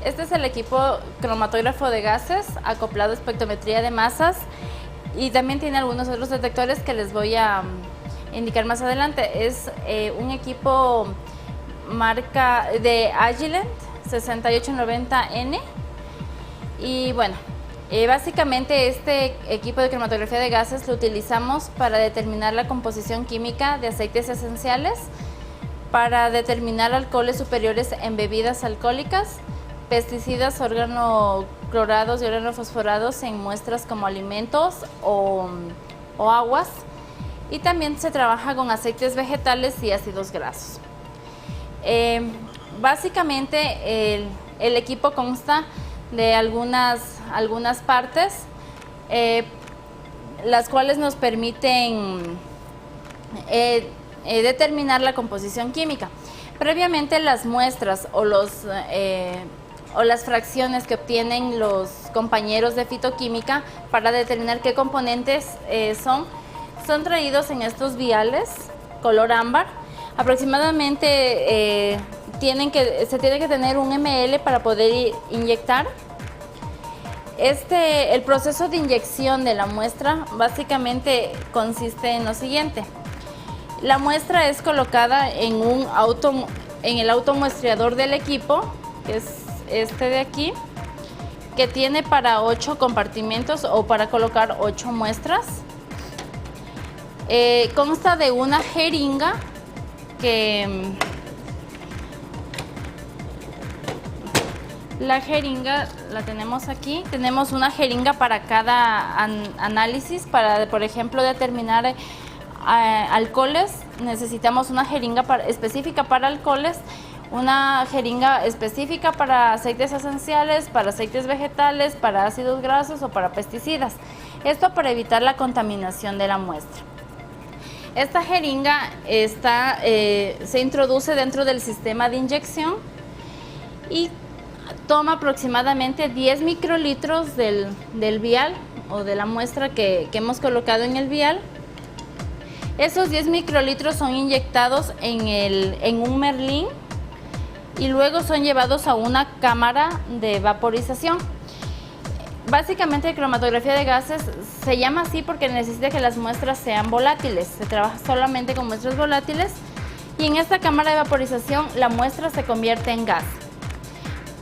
Este es el equipo cromatógrafo de gases acoplado a espectrometría de masas y también tiene algunos otros detectores que les voy a indicar más adelante. Es un equipo marca de Agilent 6890N y bueno, básicamente este equipo de cromatografía de gases lo utilizamos para determinar la composición química de aceites esenciales, para determinar alcoholes superiores en bebidas alcohólicas, pesticidas organoclorados y organofosforados en muestras como alimentos o aguas, y también se trabaja con aceites vegetales y ácidos grasos. Básicamente el equipo consta de algunas partes, las cuales nos permiten determinar la composición química. Previamente las muestras o las fracciones que obtienen los compañeros de fitoquímica para determinar qué componentes son traídos en estos viales color ámbar. Aproximadamente se tiene que tener 1 ml para poder inyectar. El proceso de inyección de la muestra básicamente consiste en lo siguiente. La muestra es colocada en el automuestreador del equipo, que es este de aquí, que tiene para 8 compartimentos o para colocar 8 muestras. Consta de una jeringa la jeringa la tenemos aquí. Tenemos una jeringa para cada análisis. Para, por ejemplo, determinar alcoholes, necesitamos una jeringa específica para alcoholes, una jeringa específica para aceites esenciales, para aceites vegetales, para ácidos grasos o para pesticidas. Esto para evitar la contaminación de la muestra. Esta jeringa se introduce dentro del sistema de inyección y toma aproximadamente 10 microlitros del vial o de la muestra que hemos colocado en el vial. Esos 10 microlitros son inyectados en un merlín y luego son llevados a una cámara de vaporización. Básicamente, cromatografía de gases se llama así porque necesita que las muestras sean volátiles. Se trabaja solamente con muestras volátiles y en esta cámara de vaporización la muestra se convierte en gas.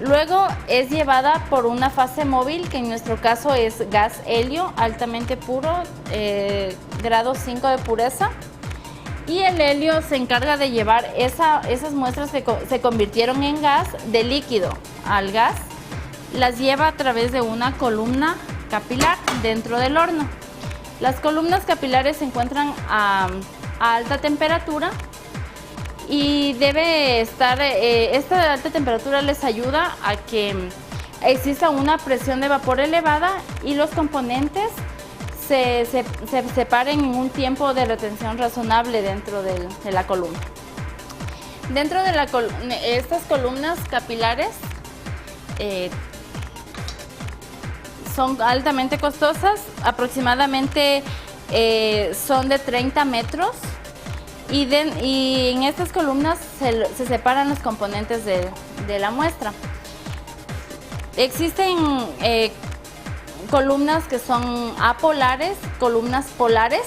Luego es llevada por una fase móvil, que en nuestro caso es gas helio altamente puro, grado 5 de pureza. Y el helio se encarga de llevar esas muestras que se convirtieron en gas de líquido al gas, las lleva a través de una columna capilar dentro del horno. Las columnas capilares se encuentran a alta temperatura y debe estar, esta alta temperatura les ayuda a que exista una presión de vapor elevada y los componentes se separen en un tiempo de retención razonable dentro de la columna. Dentro de estas columnas capilares son altamente costosas, aproximadamente son de 30 metros y en estas columnas se separan los componentes de la muestra. Existen columnas que son apolares, columnas polares,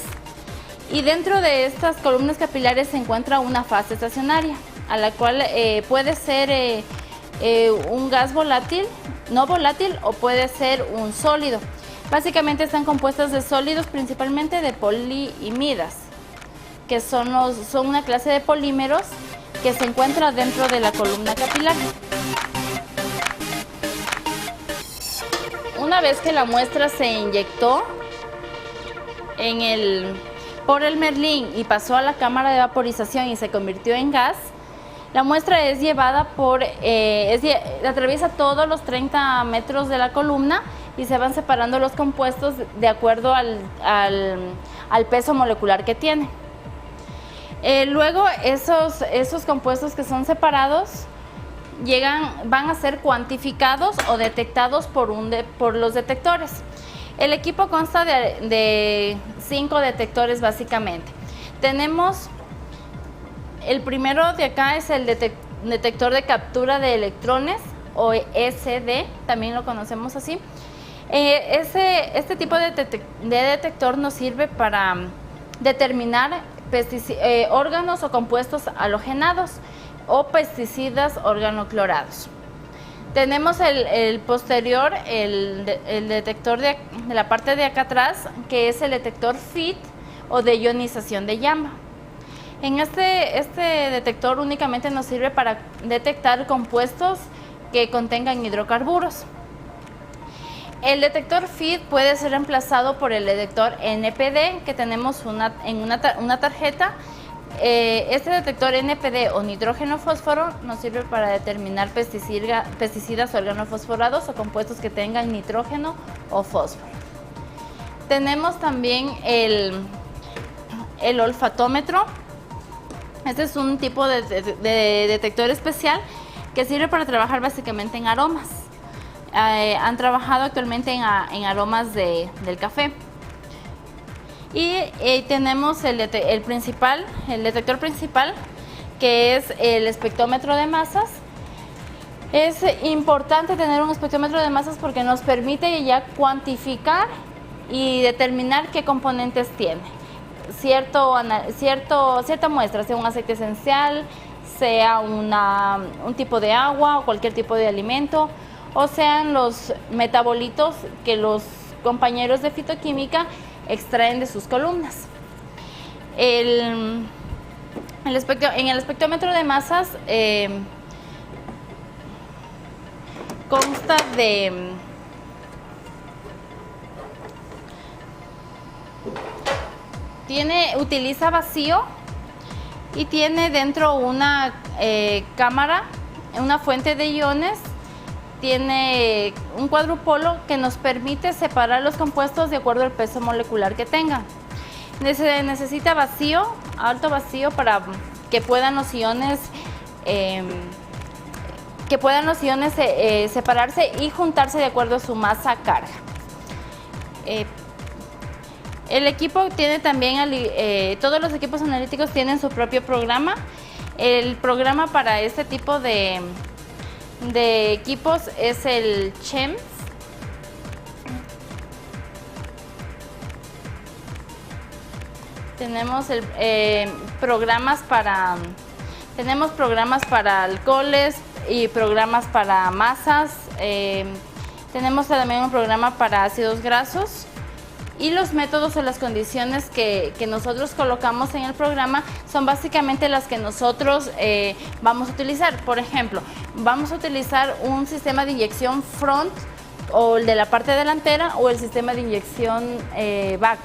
y dentro de estas columnas capilares se encuentra una fase estacionaria, a la cual puede ser un gas volátil, no volátil, o puede ser un sólido. Básicamente están compuestas de sólidos, principalmente de poliimidas, que son una clase de polímeros que se encuentra dentro de la columna capilar. Una vez que la muestra se inyectó por el merlín y pasó a la cámara de vaporización y se convirtió en gas, la muestra es llevada atraviesa todos los 30 metros de la columna y se van separando los compuestos de acuerdo al peso molecular que tiene. Luego esos compuestos que son separados van a ser cuantificados o detectados por los detectores. El equipo consta de 5 detectores básicamente. Tenemos el primero de acá, es el detector de captura de electrones, o SD, también lo conocemos así. Este tipo de detector nos sirve para determinar órganos o compuestos halogenados o pesticidas organoclorados. Tenemos el posterior, el detector de la parte de acá atrás, que es el detector FIT o de ionización de llama. En este detector únicamente nos sirve para detectar compuestos que contengan hidrocarburos. El detector FIT puede ser reemplazado por el detector NPD que tenemos en una tarjeta. Este detector NPD o nitrógeno-fósforo nos sirve para determinar pesticidas organofosforados o compuestos que tengan nitrógeno o fósforo. Tenemos también el olfatómetro. Este es un tipo de detector especial que sirve para trabajar básicamente en aromas. Han trabajado actualmente en aromas del café. Y tenemos el detector principal, que es el espectrómetro de masas. Es importante tener un espectrómetro de masas porque nos permite ya cuantificar y determinar qué componentes tiene. Cierta muestra, sea un aceite esencial, sea un tipo de agua o cualquier tipo de alimento, o sean los metabolitos que los compañeros de fitoquímica extraen de sus columnas. En el espectrómetro de masas consta utiliza vacío y tiene dentro una cámara, una fuente de iones. Tiene un cuadrupolo que nos permite separar los compuestos de acuerdo al peso molecular que tengan. Se necesita alto vacío para que puedan los iones separarse y juntarse de acuerdo a su masa-carga. El equipo tiene también, todos los equipos analíticos tienen su propio programa. El programa para este tipo de equipos es el CHEMS. Tenemos programas para alcoholes y programas para masas. Tenemos también un programa para ácidos grasos. Y los métodos o las condiciones que nosotros colocamos en el programa son básicamente las que nosotros vamos a utilizar. Por ejemplo, vamos a utilizar un sistema de inyección front, o el de la parte delantera, o el sistema de inyección back.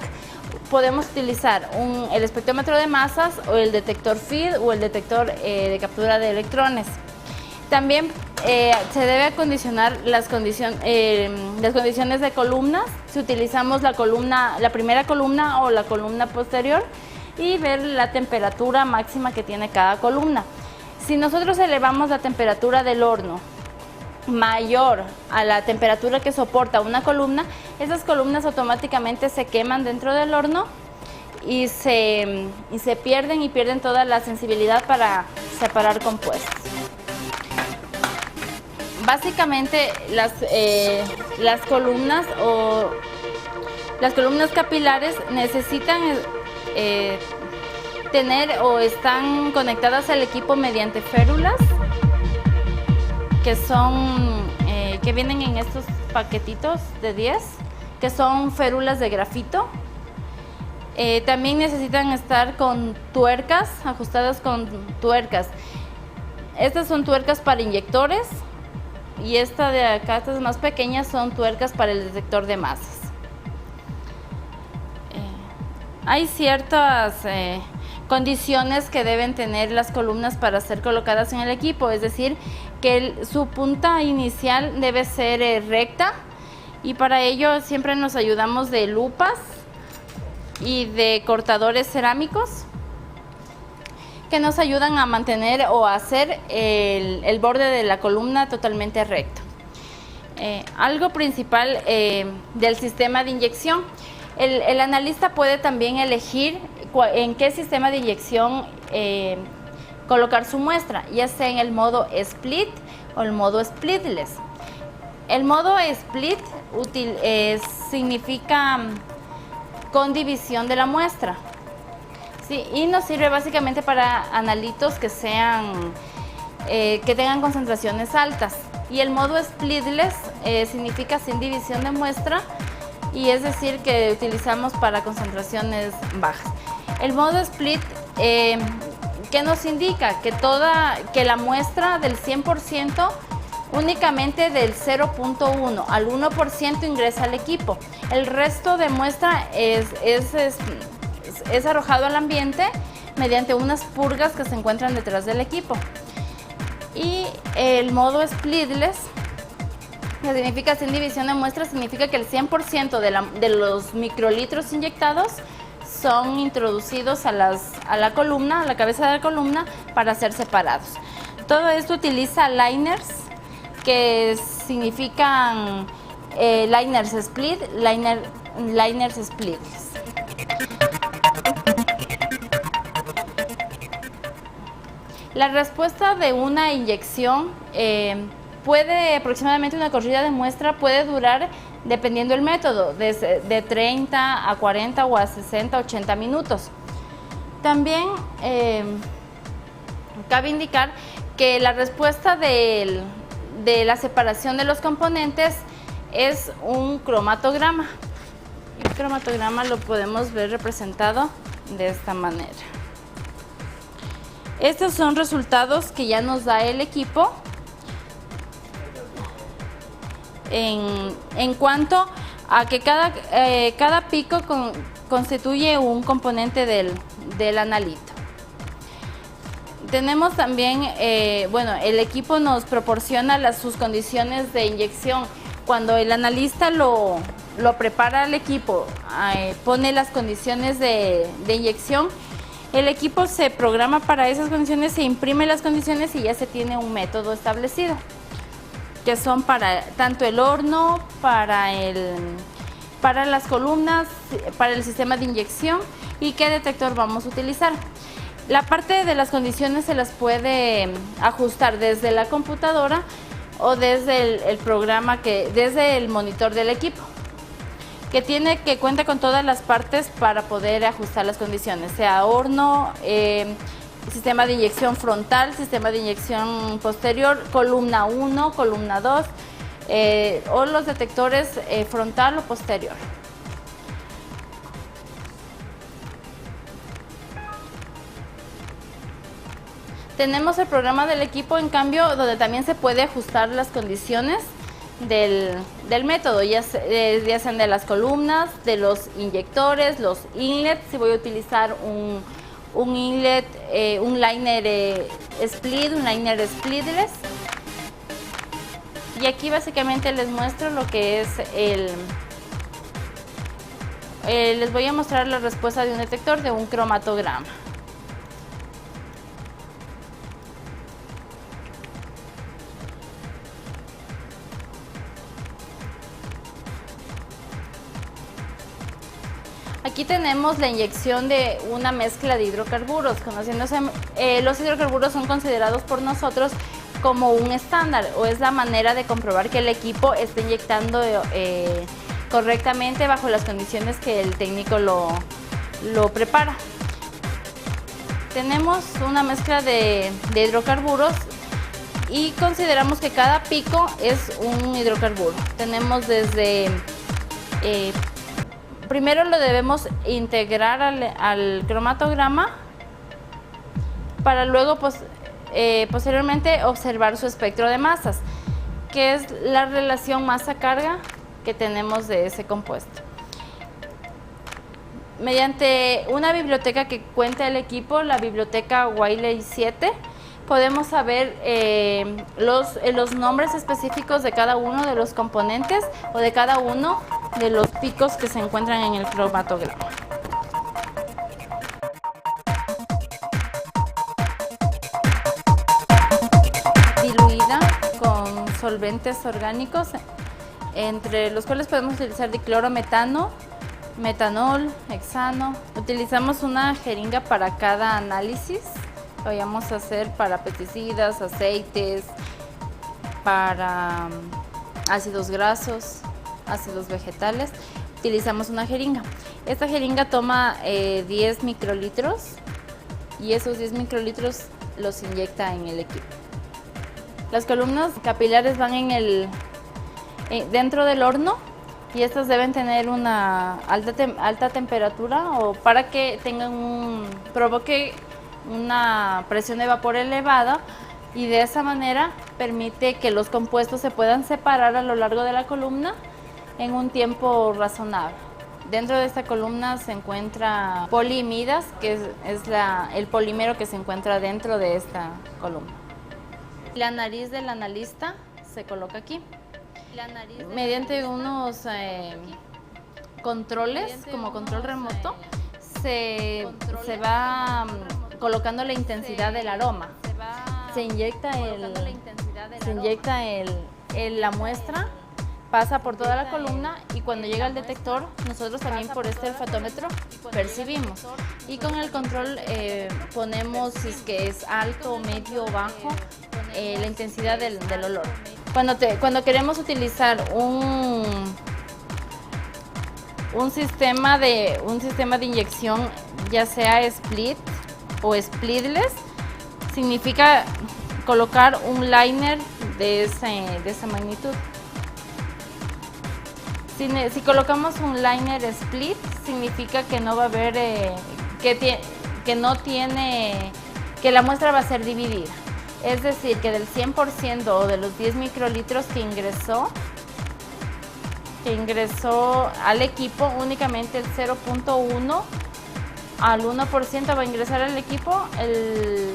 Podemos utilizar el espectrómetro de masas, o el detector FIT, o el detector de captura de electrones. También se debe acondicionar las condiciones de columnas. Si utilizamos la primera columna o la columna posterior, y ver la temperatura máxima que tiene cada columna. Si nosotros elevamos la temperatura del horno mayor a la temperatura que soporta una columna, esas columnas automáticamente se queman dentro del horno y se pierden toda la sensibilidad para separar compuestos. Básicamente las columnas capilares necesitan tener o están conectadas al equipo mediante férulas que vienen en estos paquetitos de 10, que son férulas de grafito. También necesitan estar con tuercas, ajustadas con tuercas. Estas son tuercas para inyectores. Y esta de acá, estas más pequeñas, son tuercas para el detector de masas. Hay ciertas condiciones que deben tener las columnas para ser colocadas en el equipo, es decir, que su punta inicial debe ser recta, y para ello siempre nos ayudamos de lupas y de cortadores cerámicos que nos ayudan a mantener o a hacer el borde de la columna totalmente recto. Algo principal del sistema de inyección. El analista puede también elegir en qué sistema de inyección colocar su muestra, ya sea en el modo split o el modo splitless. El modo split significa con división de la muestra, ¿sí? Y nos sirve básicamente para analitos que tengan concentraciones altas. Y el modo splitless significa sin división de muestra, y es decir que utilizamos para concentraciones bajas. El modo split, ¿qué nos indica? Que la muestra del 100%, únicamente del 0.1 al 1% ingresa al equipo. El resto de muestra es arrojado al ambiente mediante unas purgas que se encuentran detrás del equipo. Y el modo splitless, que significa sin división de muestra, significa que el 100% de los microlitros inyectados son introducidos a la columna, a la cabeza de la columna, para ser separados. Todo esto utiliza liners, que significan liners split, liners splitless. La respuesta de una inyección aproximadamente una corrida de muestra puede durar, dependiendo del método, de 30 a 40 o a 60, 80 minutos. También cabe indicar que la respuesta de la separación de los componentes es un cromatograma. El cromatograma lo podemos ver representado de esta manera. Estos son resultados que ya nos da el equipo en cuanto a que cada pico constituye un componente del analito. Tenemos también, el equipo nos proporciona sus condiciones de inyección. Cuando el analista lo prepara al equipo, pone las condiciones de inyección, el equipo se programa para esas condiciones, se imprime las condiciones y ya se tiene un método establecido, que son para tanto el horno, para las columnas, para el sistema de inyección y qué detector vamos a utilizar. La parte de las condiciones se las puede ajustar desde la computadora o desde el programa, desde el monitor del equipo, que cuenta con todas las partes para poder ajustar las condiciones, sea horno, sistema de inyección frontal, sistema de inyección posterior, columna 1, columna 2, o los detectores frontal o posterior. Tenemos el programa del equipo, en cambio, donde también se puede ajustar las condiciones del método, ya sean de las columnas, de los inyectores, los inlets, si voy a utilizar un inlet, un liner split, un liner splitless. Y aquí básicamente les muestro lo que es les voy a mostrar la respuesta de un detector de un cromatograma. Aquí tenemos la inyección de una mezcla de hidrocarburos. Los hidrocarburos son considerados por nosotros como un estándar, o es la manera de comprobar que el equipo está inyectando correctamente bajo las condiciones que el técnico lo prepara. Tenemos una mezcla de hidrocarburos y consideramos que cada pico es un hidrocarburo. Tenemos desde primero lo debemos integrar al cromatograma para luego posteriormente observar su espectro de masas, que es la relación masa-carga que tenemos de ese compuesto. Mediante una biblioteca que cuenta el equipo, la biblioteca Wiley 7, podemos saber los nombres específicos de cada uno de los componentes o de cada uno de los picos que se encuentran en el cromatograma. solventes orgánicos, entre los cuales podemos utilizar diclorometano, metanol, hexano. Utilizamos una jeringa para cada análisis que vayamos a hacer para pesticidas, aceites, para ácidos grasos, ácidos vegetales. Utilizamos una jeringa. Esta jeringa toma 10 microlitros y esos 10 microlitros los inyecta en el equipo. Las columnas capilares van dentro del horno y estas deben tener una alta temperatura o para que provoque una presión de vapor elevada, y de esa manera permite que los compuestos se puedan separar a lo largo de la columna en un tiempo razonable. Dentro de esta columna se encuentra poliimidas, que es el polímero que se encuentra dentro de esta columna. La nariz del analista se coloca aquí. Mediante unos controles, como control remoto, se va colocando la intensidad del aroma. Se inyecta la muestra, pasa por toda la columna y cuando llega al detector, nosotros también por este olfatómetro percibimos. Y con el control ponemos si es que es alto, medio o bajo, la intensidad del olor. Cuando queremos utilizar un sistema de inyección, ya sea split o splitless, significa colocar un liner de esa magnitud. Si colocamos un liner split, significa que no va a haber, que la muestra va a ser dividida. Es decir, que del 100% o de los 10 microlitros que ingresó al equipo, únicamente el 0.1 al 1% va a ingresar al equipo, el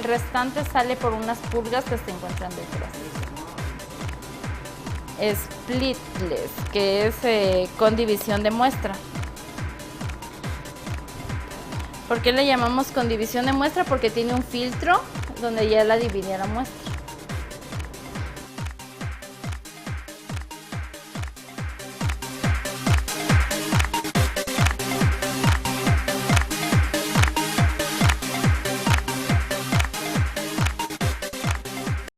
restante sale por unas purgas que se encuentran detrás. Splitless, que es con división de muestra. ¿Por qué le llamamos con división de muestra? Porque tiene un filtro donde ya la divide la muestra.